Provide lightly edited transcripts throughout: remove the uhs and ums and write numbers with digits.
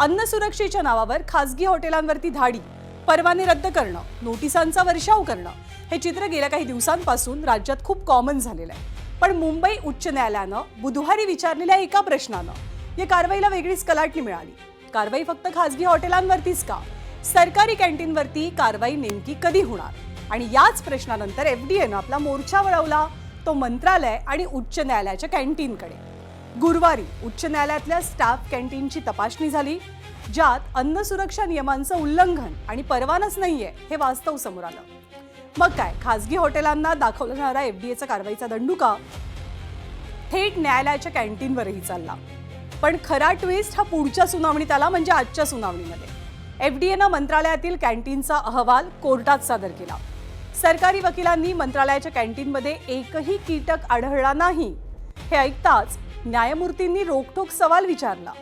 अन्न सुरक्षेच्या नावावर खासगी हॉटेलांवरती धाडी, परवाने रद्द करणं, नोटिसांचा वर्षाव करणं हे चित्र गेल्या काही दिवसांपासून राज्यात खूप कॉमन झालेलं आहे। पण मुंबई उच्च न्यायालयानं बुधवारी विचारलेल्या एका प्रश्नानं या कारवाईला वेगळीच कलाटणी मिळाली। कारवाई फक्त खासगी हॉटेलांवरतीच का? सरकारी कॅन्टीनवरती कारवाई नेमकी कधी होणार? आणि याच प्रश्नानंतर एफडीएनं आपला मोर्चा वळवला, तो मंत्रालय आणि उच्च न्यायालयाच्या कॅन्टीनकडे। गुरुवारी उच्च न्यायालयातल्या स्टाफ कॅन्टीनची तपासणी झाली, ज्यात अन्न सुरक्षा नियमांचं उल्लंघन आणि परवानाच नाहीये हे वास्तव समोर आलं। मग काय, खासगी हॉटेलांना दाखवला जाणारा एफडीएचा कारवाईचा दंडुका थेट न्यायालयाच्या कॅन्टीनवरही चालला। पण खरा ट्विस्ट हा पुढच्या सुनावणीत आला, म्हणजे आजच्या सुनावणीमध्ये एफडीएनं मंत्रालयातील कॅन्टीनचा अहवाल कोर्टात सादर केला। सरकारी वकिलांनी मंत्रालयाच्या कॅन्टीनमध्ये एकही कीटक आढळला नाही हे ऐकताच न्यायमूर्तींनी रोखठोक सवाल विचारला।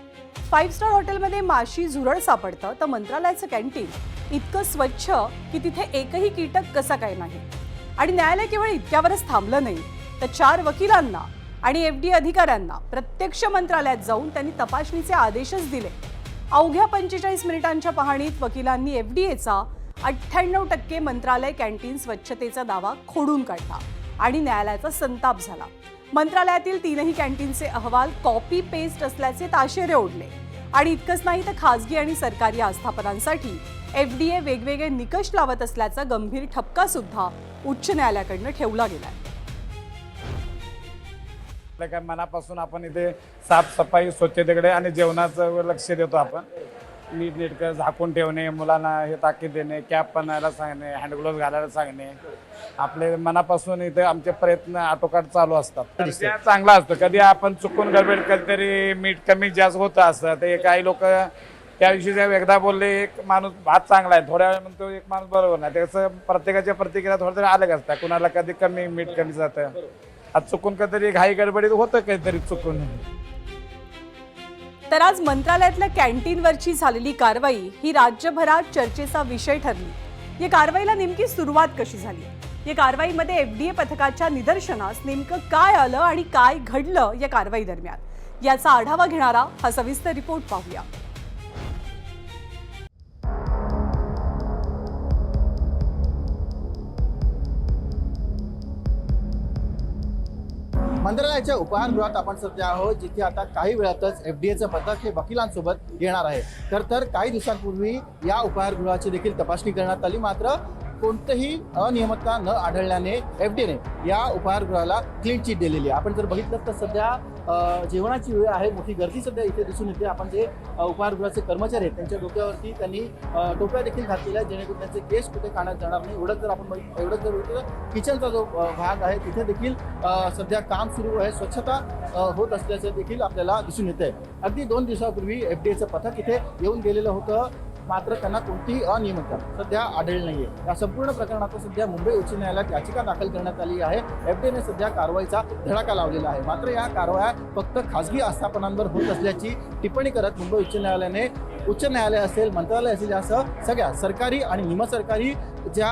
5 स्टार हॉटेलमध्ये माशी झुरळ सापडतं, तर मंत्रालयाचं कॅन्टीन इतकं स्वच्छ की तिथे एकही कीटक कसा काय नाही? आणि न्यायालय केवळ इतक्यावरच थांबलं नाही, तर 4 वकिलांना आणि एफडीए अधिकाऱ्यांना प्रत्यक्ष मंत्रालयात जाऊन त्यांनी तपासणीचे आदेशच दिले। अवघ्या 45 मिनिटांच्या पाहणीत वकिलांनी एफडीएचा 98% मंत्रालय कॅन्टीन स्वच्छतेचा दावा खोडून काढला आणि न्यायालयाचा संताप झाला। मंत्रालयातील 3ही कॅन्टीनचे अहवाल कॉपी पेस्ट असल्याचे ताशेरे ओढले। आणि इतकंच नाही, तर खासगी आणि सरकारी आस्थापनांसाठी एफडीए वेगवेगळे निकष लावत असल्याचा गंभीर ठपका सुद्धा उच्च न्यायालयाकडनं ठेवला गेलाय। काय मनापासून आपण इथे साफसफाई, स्वच्छतेकडे आणि जेवणाचं लक्ष देतो। आपण नीटनेटकं झाकून ठेवणे, मुलांना हे ताकीद देणे, कॅप बनायला सांगणे, हँडग्लोव्ह घालायला सांगणे, आपले मनापासून इथे आमचे प्रयत्न आटोकाट चालू असतात। चांगला असतं, कधी आपण चुकून गडबड कधीतरी मीठ कमी जास्त होतं असतं। ते काही लोक त्याविषयी एकदा बोलले, एक माणूस भात चांगला आहे, थोड्या वेळ म्हणतो एक माणूस बरोबर नाही। त्याचं प्रत्येकाच्या प्रतिक्रिया थोडं तरी अलग असतात। कुणाला कधी कमी मीठ कमी जातं, आज चुकून कधीतरी घाई गडबडीत होतं काहीतरी चुकून। तर आज मंत्रालयातल्या कॅन्टीनवरची झालेली कारवाई ही राज्यभरात चर्चेचा विषय ठरली। या कारवाईला नेमकी सुरुवात कशी झाली? या कारवाईमध्ये एफडीए पथकाच्या निदर्शनास नेमकं काय आलं आणि काय घडलं या कारवाई दरम्यान, याचा आढावा घेणारा हा सविस्तर रिपोर्ट पाहूया। मंत्रालयाच्या उपाहारगृहात आपण सध्या आहोत, जिथे आता काही वेळातच एफडीएचं पथक हे वकिलांसोबत येणार आहे। तर काही दिवसांपूर्वी या उपाहारगृहाची देखील तपासणी करण्यात आली, मात्र कोणतीही अनियमितता न आढळल्याने एफडीएने या उपाहारगृहाला क्लीन चिट दिलेली आहे। आपण जर बघितलं तर सध्या जेवणाची वेळ आहे, मोठी गर्दी सध्या इथे दिसून येते। आपण जे उपाहारगृहाचे कर्मचारी आहेत त्यांच्या डोक्यावरती त्यांनी टोप्या देखील घातलेल्या आहेत, जेणेकरून त्यांचे केस कुठे काढण्यात जाणार नाही। एवढंच जर आपण किचनचा जो भाग आहे तिथे देखील सध्या काम सुरू आहे, स्वच्छता होत असल्याचं देखील आपल्याला दिसून येते। अगदी 2 दिवसापूर्वी एफडीएचं पथक इथे येऊन गेलेलं होतं, मात्र त्यांना कोणतीही अनियमितता सध्या आढळली नाहीये। या संपूर्ण प्रकरणात सध्या मुंबई उच्च न्यायालयात याचिका दाखल करण्यात आली आहे। एफडीएने सध्या कारवाईचा धडाका लावलेला आहे, मात्र या कारवाया फक्त खासगी आस्थापनांवर होत असल्याची टिप्पणी करत मुंबई उच्च न्यायालयाने उच्च न्यायालय असेल, मंत्रालय असेल, यासह सगळ्या सरकारी आणि निमसरकारी ज्या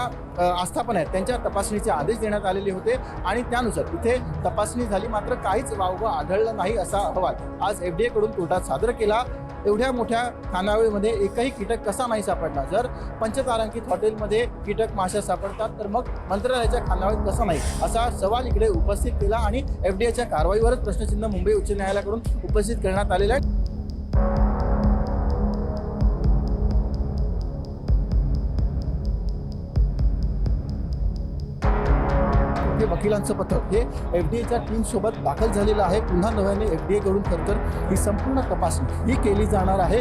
आस्थापना आहेत त्यांच्या तपासणीचे आदेश देण्यात आलेले होते आणि त्यानुसार इथे तपासणी झाली, मात्र काहीच वावगं आढळलं नाही असा अहवाल आज एफडीए कडून कोर्टात सादर केला। एवढ्या मोठ्या खानावळीमध्ये एकही कीटक कसा नाही सापडला? जर पंचतारांकित हॉटेलमध्ये कीटक माशा सापडतात, तर मग मंत्रालयाच्या खानावळीत कसा नाही, असा सवाल इकडे उपस्थित केला आणि एफडीएच्या कारवाईवरच प्रश्नचिन्ह मुंबई उच्च न्यायालयाकडून उपस्थित करण्यात आलेलं आहे। हे वकिलांचं पथक हे एफडीएच्या टीम सोबत दाखल झालेलं आहे। पुन्हा नव्याने एफडीए कडून तर ही संपूर्ण तपासणी ही केली जाणार आहे।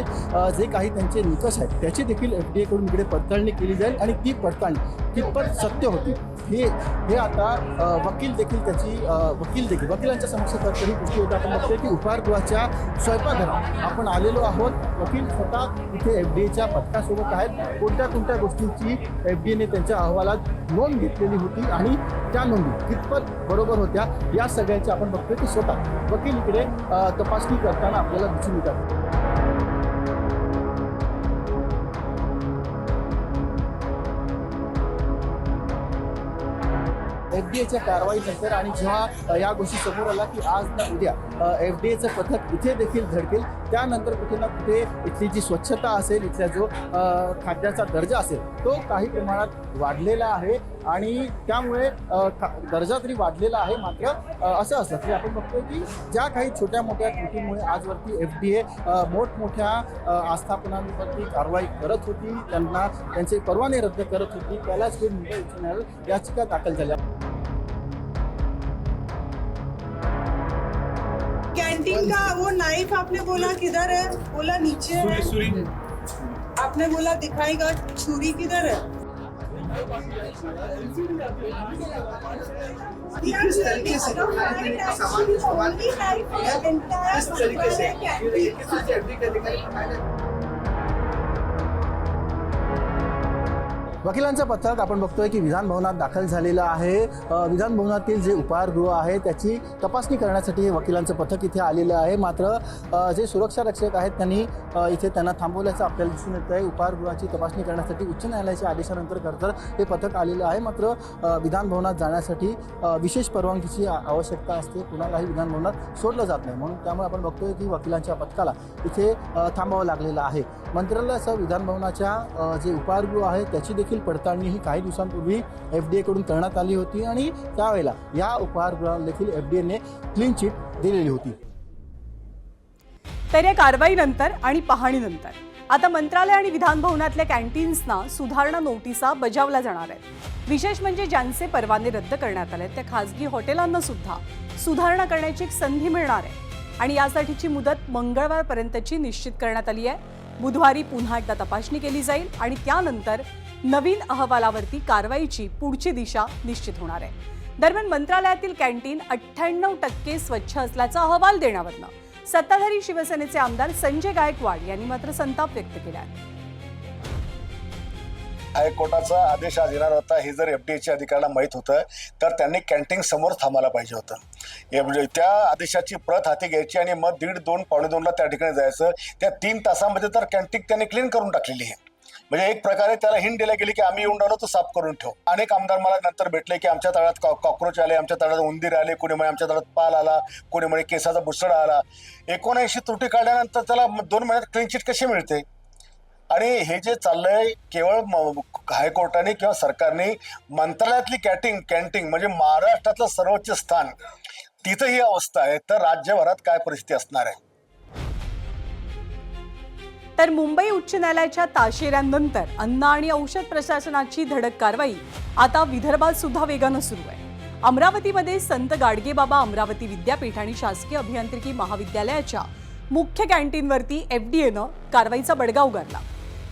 जे काही त्यांचे निकष आहेत त्याची देखील एफडीए कडून इकडे पडताळणी केली जाईल आणि ती पडताळणी कितपत सत्य होती हे आता वकील देखील वकिलांच्या समक्ष करताना गोष्टी होतात। आपण बघतोय की उपाहारगृहाच्या स्वयंपाकघरात आपण आलेलो आहोत। वकील स्वतः इथे एफडीएच्या पथकासोबत आहेत। कोणत्या गोष्टींची एफडीएने त्यांच्या अहवालात नोंद घेतलेली होती आणि त्या नोंदी कितपत बरोबर होत्या, या सगळ्यांची आपण बघतोय की स्वतः वकील इकडे तपासणी करताना आपल्याला दिसून येतात। FDAच्या कारवाईनंतर आणि जेव्हा या गोष्टी समोर आला की आज ना उद्या FDAचं पथक इथे देखील धडकेल, त्यानंतर कुठे ना कुठे इथली जी स्वच्छता असेल, इथला जो खाद्याचा दर्जा असेल तो काही प्रमाणात वाढलेला आहे आणि त्यामुळे दर्जा तरी वाढलेला आहे. मात्र असं असलं तरी आपण बघतोय की ज्या काही छोट्या मोठ्या त्रुटींमुळे आजवरती FDA मोठमोठ्या आस्थापनांवरती कारवाई करत होती, त्यांना त्यांचे परवाने रद्द करत होती, त्यालाच घेऊन मुंबई उच्च न्यायालयात याचिका दाखल झाल्या. कैंटीन का वो नाइफ आपने बोला किधर है? बोला नीचे है। छुरी आपने बोला दिखाएगा, छुरी किधर है? किस तरीके से सामान इस्तेमाल किस तरीके से FD के अधिकारी वकिलांचं पथक आपण बघतोय की विधान भवनात दाखल झालेलं आहे. विधान भवनातील जे उपाहारगृह आहे त्याची तपासणी करण्यासाठी हे वकिलांचं पथक इथे आलेलं आहे. मात्र जे सुरक्षा रक्षक आहेत त्यांनी इथे त्यांना थांबवल्याचं आपल्याला दिसून येत आहे. उपाहारगृहाची तपासणी करण्यासाठी उच्च न्यायालयाच्या आदेशानंतर खरंतर हे पथक आलेलं आहे. मात्र विधान भवनात जाण्यासाठी विशेष परवानगीची आवश्यकता असते, कुणालाही विधान भवनात सोडलं जात नाही. म्हणून त्यामुळे आपण बघतोय की वकिलांच्या पथकाला इथे थांबावं लागलेलं आहे. मंत्रालयासह विधान भवनाच्या जे उपाहारगृह आहे त्याची देखील पडताळणी ही काही दिवसांपूर्वी FDA कडून करण्यात आली होती आणि त्यावेळेला या उपहारगृहाला देखील FDAने क्लीन चिट दिलेली होती. तर या कारवाईनंतर आणि पाहणीनंतर आता मंत्रालय आणि विधान भवनातल्या कॅन्टीन्सना सुधारणा नोटिसा बजावल्या जाणार आहेत. विशेष म्हणजे ज्यांचे परवाने रद्द करण्यात आले त्या खासगी हॉटेलांना सुद्धा सुधारणा करण्याची एक संधी मिळणार आहे आणि यासाठीची मुदत मंगळवारपर्यंतची निश्चित करण्यात आली आहे. बुधवारी पुन्हा एकदा तपासणी केली जाईल आणि त्यानंतर नवीन अहवालावरती कारवाईची पुढची दिशा निश्चित होणार आहे. दरम्यान मंत्रालयातील कॅन्टीन 98% स्वच्छ असल्याचा अहवाल देण्यावरनं सत्ताधारी शिवसेनेचे आमदार संजय गायकवाड यांनी मात्र संताप व्यक्त केला आहे. हायकोर्टाचा आदेश आज येणार होता हे जर FDAच्या अधिकाऱ्यांना माहीत होतं तर त्यांनी कॅन्टीन समोर थांबायला पाहिजे होतं. त्या आदेशाची प्रत हाती घ्यायची आणि मग 1:30, 1:45ला त्या ठिकाणी जायचं. त्या 3 तासामध्ये तर कॅन्टीन त्यांनी क्लीन करून टाकलेली आहे. म्हणजे एक प्रकारे त्याला हिंट दिल्या गेली की आम्ही येऊन राहिलो तो साफ करून ठेव. अनेक आमदार मला नंतर भेटले की आमच्या तळात कॉक्रोच आले, आमच्या तळात उंदीर आले, कोणी म्हणे आमच्या तळात पाल आला, कोणी म्हणे केसाचा बुसडा आला. 79 त्रुटी काढल्यानंतर त्याला 2 महिन्यात क्लीन चिट कशी मिळते? आणि हे जे चाललंय केवळ हायकोर्टाने किंवा सरकारने मंत्रालयातली कॅन्टीन म्हणजे महाराष्ट्रातलं सर्वोच्च स्थान तिथं ही अवस्था आहे, तर राज्यभरात काय परिस्थिती असणार आहे? तर मुंबई उच्च न्यायालयाच्या ताशेऱ्यांनंतर अन्न आणि औषध प्रशासनाची धडक कारवाई आता विदर्भात सुद्धा वेगानं सुरू आहे. अमरावतीमध्ये संत गाडगेबाबा अमरावती विद्यापीठ आणि शासकीय अभियांत्रिकी महाविद्यालयाच्या मुख्य कॅन्टीनवरती FDAनं कारवाईचा बडगा उगारला.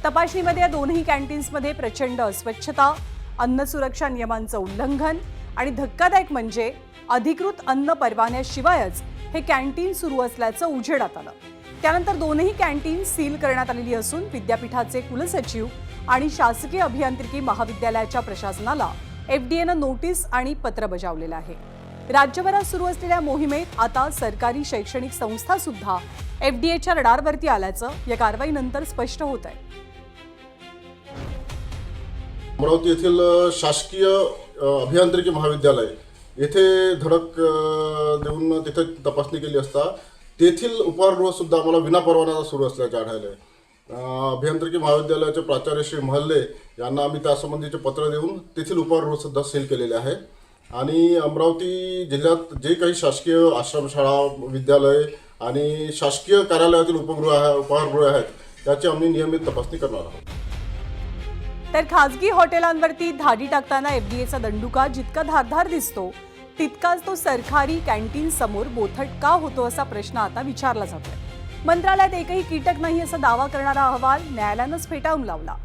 तपासणीमध्ये या दोन्ही कॅन्टीन्समध्ये प्रचंड अस्वच्छता, अन्न सुरक्षा नियमांचं उल्लंघन आणि धक्कादायक म्हणजे अधिकृत अन्न परवान्याशिवायच हे कॅन्टीन सुरू असल्याचं उजेडात आलं. त्यानंतर दोन्ही कॅन्टीन सील करण्यात आलेली असून विद्यापीठाचे कुलसचिव आणि शासकीय अभियांत्रिकी महाविद्यालयाच्या प्रशासनाला FDAनं नोटीस आणि पत्र बजावलेलं आहे. राज्यभरात सुरू असलेल्या मोहिमेत आता सरकारी शैक्षणिक संस्था सुद्धा FDAच्या रडारवरती आल्याचं या कारवाईनंतर स्पष्ट होत आहे. अमरावती येथील शासकीय अभियांत्रिकी महाविद्यालय येथे धडक देऊन तिथे तपासणी केली असता तेथील उपहारगृह सुद्धा आम्हाला विनापरवाना सुरू असल्याचे आढळले. अभियांत्रिकी महाविद्यालयाचे प्राचार्य श्री महल्ले यांना आम्ही त्यासंबंधीचे पत्र देऊन तेथील उपहारगृह सुद्धा सील केलेले आहे. आणि अमरावती जिल्ह्यात जे काही शासकीय आश्रमशाळा, विद्यालय आणि शासकीय कार्यालयातील उपहारगृह आहेत त्याची आम्ही नियमित तपासणी करणार आहोत. तर खासगी हॉटेलांवरती धाडी टाकताना FDAचा दंडुका जितका धारधार दिसतो तितकाच तो सरकारी कॅन्टीन समोर बोथट का होतो असा प्रश्न आता विचारला जातोय. मंत्रालयात एकही कीटक नाही असा दावा करणारा अहवाल न्यायालयानंच फेटाळून लावला.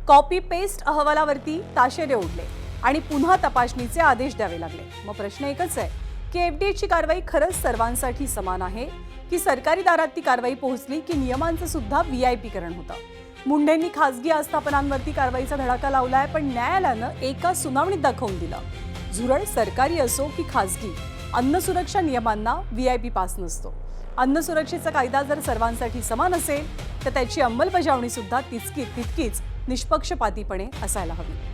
कॉपी पेस्ट अहवालावरती ताशेरे ओढले आणि पुन्हा तपासणीचे आदेश द्यावे लागले. मग प्रश्न एकच आहे की FDAची कारवाई खरंच सर्वांसाठी समान आहे की सरकारी दारात ती कारवाई पोहोचली की नियमांचं सुद्धा VIP-करण होतं? मुंडेंनी खासगी आस्थापनांवरती कारवाईचा धडाका लावलाय, पण न्यायालयानं एका सुनावणीत दाखवून दिलं झुरळ सरकारी असो की खासगी, अन्न सुरक्षा नियमांना VIP पास नसतो. अन्न सुरक्षेचा कायदा जर सर्वांसाठी समान असेल तर त्याची अंमलबजावणी सुद्धा तितकीच निष्पक्षपातीपणे असायला हवी.